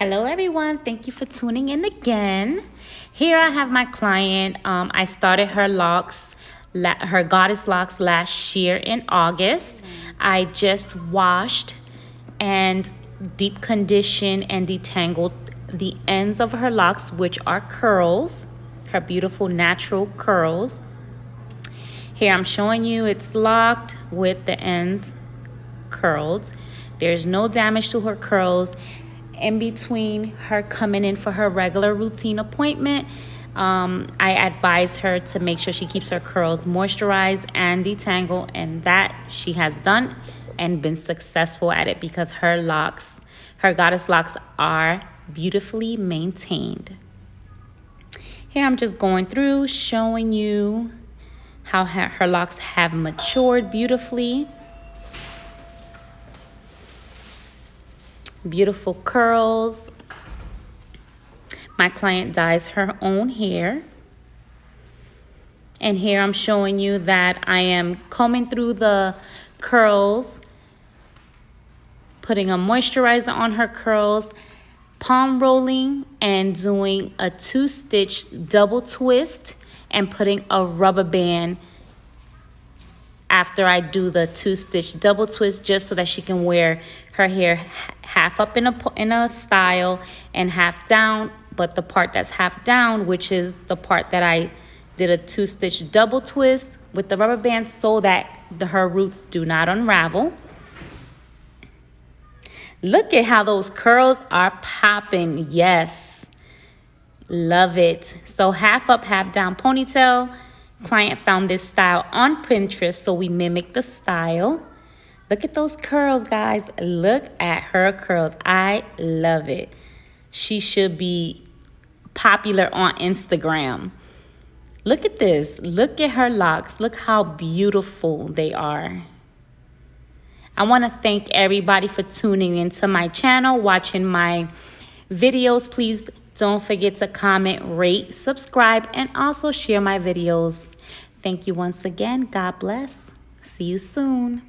Hello everyone, thank you for tuning in again. Here I have my client. I started her locks, her goddess locks last year in August. I just washed and deep conditioned and detangled the ends of her locks, which are curls, her beautiful natural curls. Here I'm showing you it's locked with the ends curled. There's no damage to her curls. In between her coming in for her regular routine appointment, I advise her to make sure she keeps her curls moisturized and detangled, and that she has done and been successful at it because her locks, her goddess locks, are beautifully maintained. Here I'm just going through showing you how her locks have matured beautifully. Beautiful curls. My client dyes her own hair. And here I'm showing you that I am combing through the curls, putting a moisturizer on her curls, palm rolling and doing a 2-stitch double twist and putting a rubber band after I do the 2-stitch double twist, just so that she can wear her hair half up in a style and half down. But the part that's half down, which is the part that I did a 2-stitch double twist with the rubber band, so that her roots do not unravel. Look at how those curls are popping. Yes, love it. So half up, half down ponytail. Client found this style on Pinterest, so we mimicked the style. Look at those curls, guys. Look at her curls. I love it. She should be popular on Instagram. Look at this. Look at her locks. Look how beautiful they are. I want to thank everybody for tuning into my channel, watching my videos. Please don't forget to comment, rate, subscribe, and also share my videos. Thank you once again. God bless. See you soon.